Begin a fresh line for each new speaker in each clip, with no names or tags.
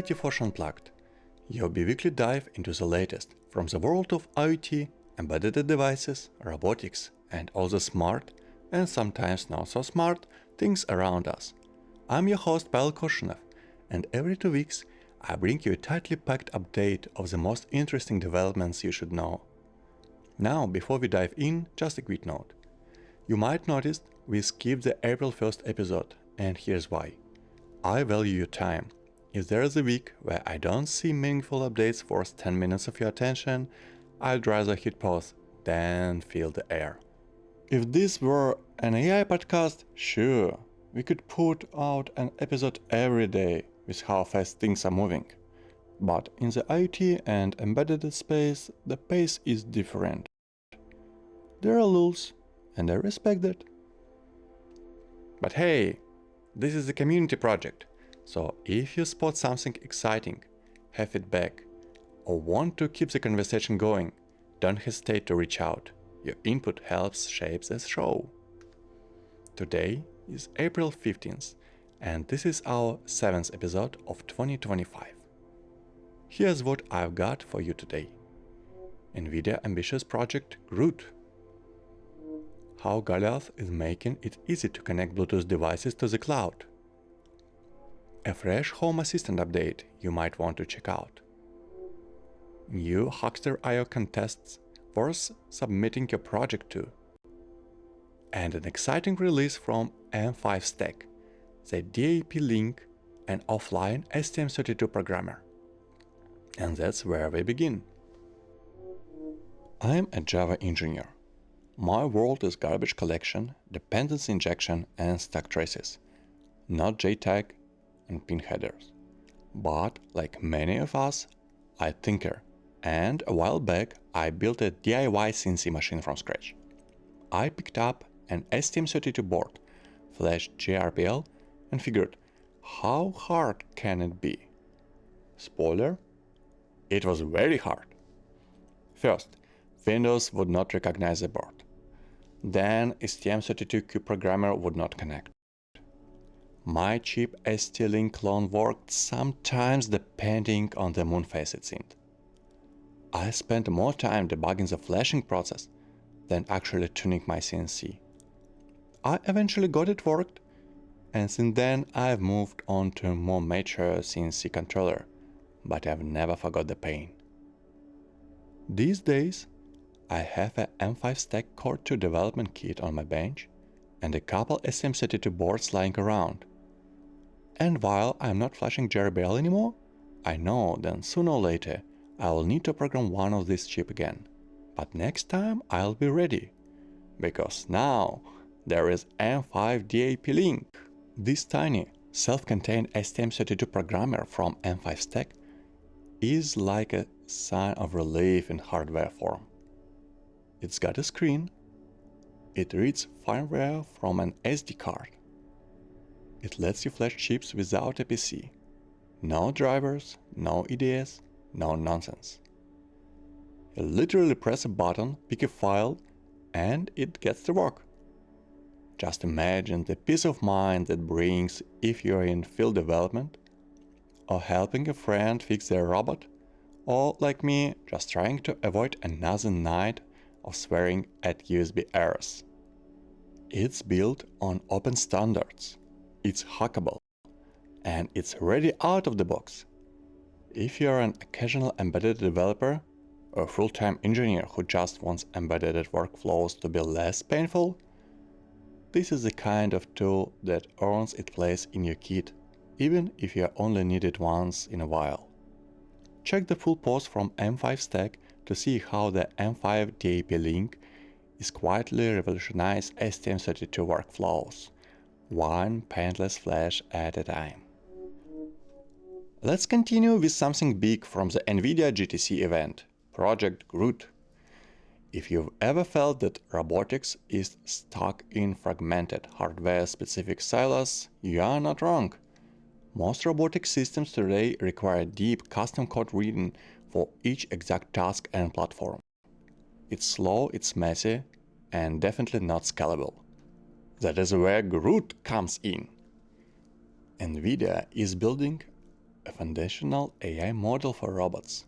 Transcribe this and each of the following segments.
IoT Forge Unplugged, your bi-weekly dive into the latest from the world of IoT, embedded devices, robotics, and all the smart, and sometimes not so smart, things around us. I'm your host Pavel Koshinev, and every 2 weeks I bring you a tightly packed update of the most interesting developments you should know. Now, before we dive in, just a quick note. You might notice we skipped the April 1st episode, and here's why. I value your time. If there is a week where I don't see meaningful updates worth 10 minutes of your attention, I'd rather hit pause than feel the air. If this were an AI podcast, sure, we could put out an episode every day with how fast things are moving. But in the IoT and embedded space, the pace is different. There are rules, and I respect that. But hey, this is a community project, so if you spot something exciting, have feedback, or want to keep the conversation going, don't hesitate to reach out. Your input helps shape the show. Today is April 15th, and this is our 7th episode of 2025. Here's what I've got for you today. NVIDIA ambitious project GR00T. How Goliath is making it easy to connect Bluetooth devices to the cloud. A fresh Home Assistant update you might want to check out. New Huckster I/O contests worth submitting your project to. And an exciting release from M5 Stack, the DAP Link and offline STM32 programmer. And that's where we begin. I'm a Java engineer. My world is garbage collection, dependency injection, and stack traces, not JTAG and pin headers. But like many of us, I tinker, and a while back I built a DIY CNC machine from scratch. I picked up an STM32 board, flashed GRPL, and figured, how hard can it be? Spoiler, it was very hard. First, Windows would not recognize the board. Then STM32Cube programmer would not connect. My cheap ST-Link clone worked sometimes depending on the moon phase it's in. I spent more time debugging the flashing process than actually tuning my CNC. I eventually got it worked, and since then I've moved on to a more mature CNC controller, but I've never forgot the pain. These days, I have a M5 Stack Core 2 development kit on my bench and a couple STM32 boards lying around. And while I'm not flashing JRBL anymore, I know that sooner or later I will need to program one of these chips again. But next time I'll be ready, because now there is M5 DAP Link. This tiny, self-contained STM32 programmer from M5 Stack is like a sign of relief in hardware form. It's got a screen, it reads firmware from an SD card. It lets you flash chips without a PC. No drivers, no EDS, no nonsense. You literally press a button, pick a file, and it gets to work. Just imagine the peace of mind that brings if you're in field development, or helping a friend fix their robot, or like me, just trying to avoid another night of swearing at USB errors. It's built on open standards, it's hackable, and it's ready out of the box. If you're an occasional embedded developer or a full-time engineer who just wants embedded workflows to be less painful, this is the kind of tool that earns its place in your kit, even if you only need it once in a while. Check the full post from M5 Stack to see how the M5 DAP Link is quietly revolutionized STM32 workflows, one painless flash at a time. Let's continue with something big from the NVIDIA GTC event, Project GR00T. If you've ever felt that robotics is stuck in fragmented hardware-specific silos, you are not wrong. Most robotic systems today require deep custom code reading for each exact task and platform. It's slow, it's messy, and definitely not scalable. That is where GR00T comes in. NVIDIA is building a foundational AI model for robots.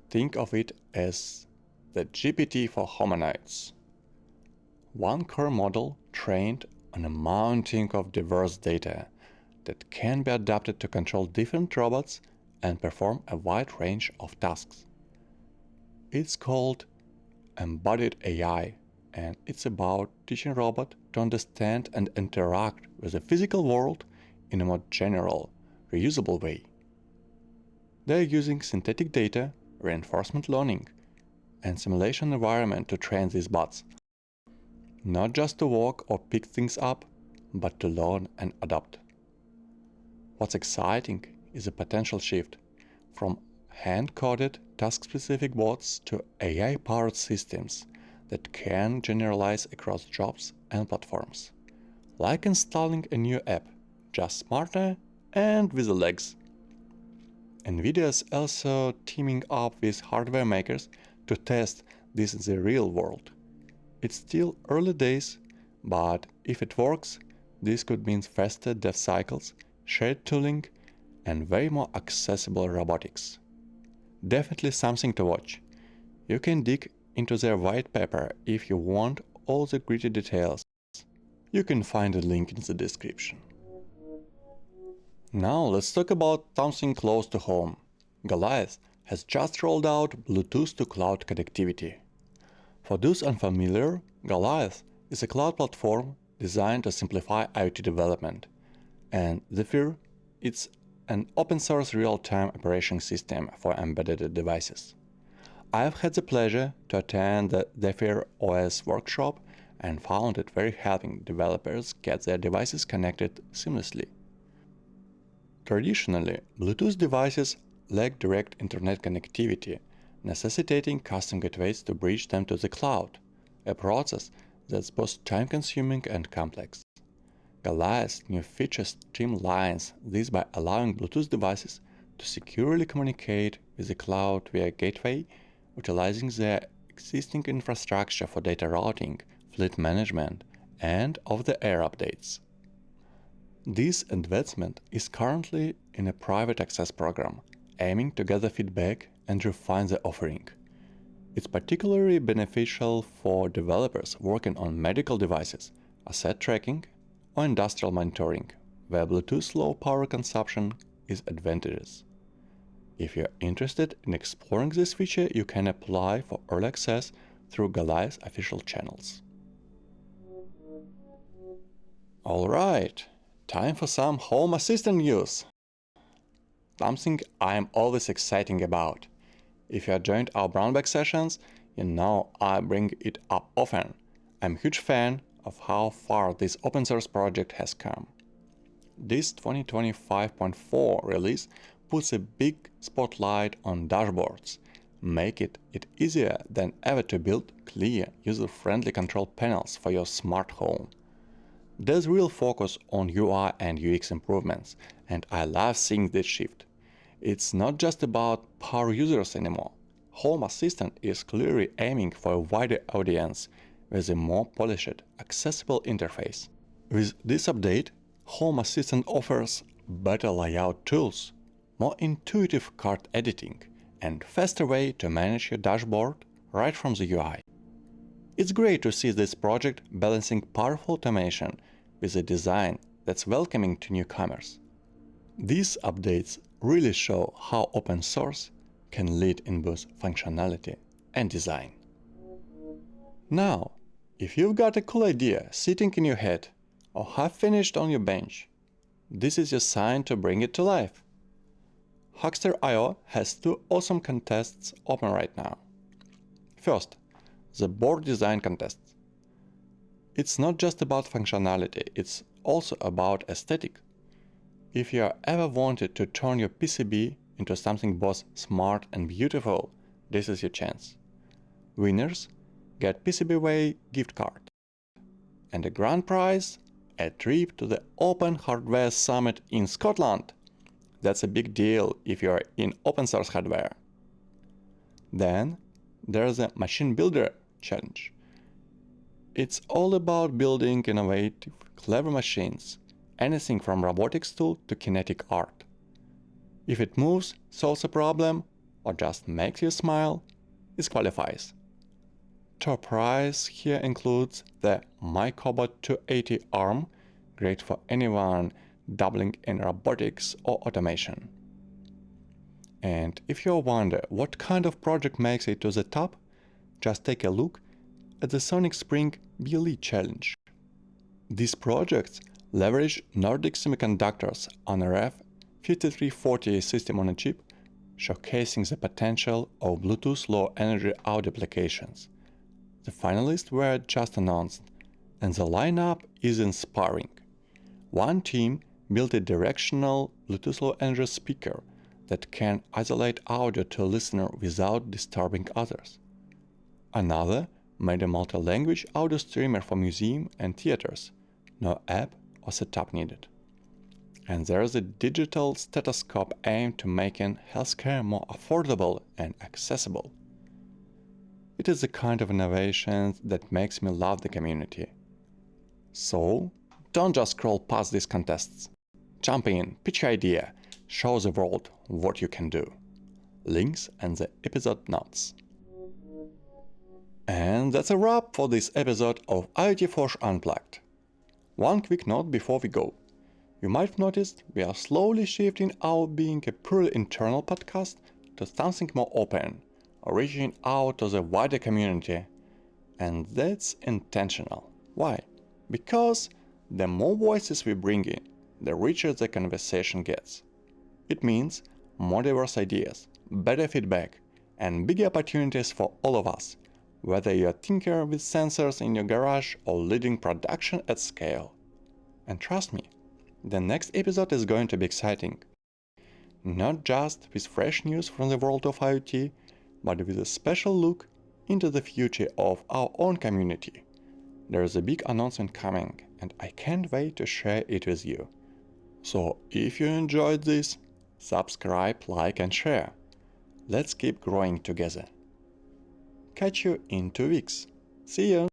Think of it as the GPT for humanoids. One core model trained on a mountain of diverse data that can be adapted to control different robots and perform a wide range of tasks. It's called embodied AI, and it's about teaching robots to understand and interact with the physical world in a more general, reusable way. They're using synthetic data, reinforcement learning, and simulation environment to train these bots. Not just to walk or pick things up, but to learn and adapt. What's exciting is the potential shift from hand-coded, task-specific bots to AI-powered systems that can generalize across jobs and platforms. Like installing a new app, just smarter and with the legs. NVIDIA is also teaming up with hardware makers to test this in the real world. It's still early days, but if it works, this could mean faster dev cycles, shared tooling, and way more accessible robotics. Definitely something to watch. You can dig into their white paper if you want all the gritty details. You can find a link in the description. Now let's talk about something close to home. Goliath has just rolled out Bluetooth to cloud connectivity. For those unfamiliar, Goliath is a cloud platform designed to simplify IoT development, and Zephyr, it's an open-source real-time operating system for embedded devices. I've had the pleasure to attend the Zephyr OS workshop and found it very helping developers get their devices connected seamlessly. Traditionally, Bluetooth devices lack direct internet connectivity, necessitating custom gateways to bridge them to the cloud, a process that's both time-consuming and complex. Goliath's new feature streamlines this by allowing Bluetooth devices to securely communicate with the cloud via gateway, utilizing their existing infrastructure for data routing, fleet management, and over-the-air updates. This advancement is currently in a private access program, aiming to gather feedback and refine the offering. It's particularly beneficial for developers working on medical devices, asset tracking, or industrial monitoring, where Bluetooth low power consumption is advantageous. If you're interested in exploring this feature, you can apply for early access through Goliath's official channels. Alright, time for some home assistant news. Something I'm always excited about. If you have joined our brown bag sessions, you know I bring it up often. I'm a huge fan of how far this open source project has come. This 2025.4 release puts a big spotlight on dashboards, making it easier than ever to build clear, user-friendly control panels for your smart home. There's real focus on UI and UX improvements, and I love seeing this shift. It's not just about power users anymore. Home Assistant is clearly aiming for a wider audience with a more polished, accessible interface. With this update, Home Assistant offers better layout tools, more intuitive card editing, and faster way to manage your dashboard right from the UI. It's great to see this project balancing powerful automation with a design that's welcoming to newcomers. These updates really show how open source can lead in both functionality and design. Now, if you've got a cool idea sitting in your head or half finished on your bench, this is your sign to bring it to life. Huckster.io has two awesome contests open right now. First, the board design contest. It's not just about functionality, it's also about aesthetic. If you ever wanted to turn your PCB into something both smart and beautiful, this is your chance. Winners get PCBWay gift card. And the grand prize, a trip to the Open Hardware Summit in Scotland. That's a big deal if you're in open source hardware. Then there's a Machine Builder Challenge. It's all about building innovative, clever machines, anything from robotics tool to kinetic art. If it moves, solves a problem, or just makes you smile, it qualifies. Top prize here includes the MyCobot 280 arm, great for anyone dabbling in robotics or automation. And if you wonder what kind of project makes it to the top, just take a look at the Sonic Spring BLE challenge. These projects leverage Nordic Semiconductor's NRF 5340 system on a chip, showcasing the potential of Bluetooth Low Energy audio applications. The finalists were just announced, and the lineup is inspiring. One team built a directional Bluetooth Low Energy speaker that can isolate audio to a listener without disturbing others. Another made a multi-language audio streamer for museums and theaters, no app or setup needed. And there's a digital stethoscope aimed to making healthcare more affordable and accessible. It is the kind of innovation that makes me love the community. So, don't just scroll past these contests. Jump in, pitch your idea, show the world what you can do. Links in the episode notes. And that's a wrap for this episode of IoT Forge Unplugged. One quick note before we go. You might have noticed we are slowly shifting out being a purely internal podcast to something more open, reaching out to the wider community. And that's intentional. Why? Because the more voices we bring in, the richer the conversation gets. It means more diverse ideas, better feedback, and bigger opportunities for all of us, whether you're a tinker with sensors in your garage or leading production at scale. And trust me, the next episode is going to be exciting. Not just with fresh news from the world of IoT, but with a special look into the future of our own community. There is a big announcement coming, and I can't wait to share it with you. So if you enjoyed this, subscribe, like and share. Let's keep growing together. Catch you in 2 weeks. See ya!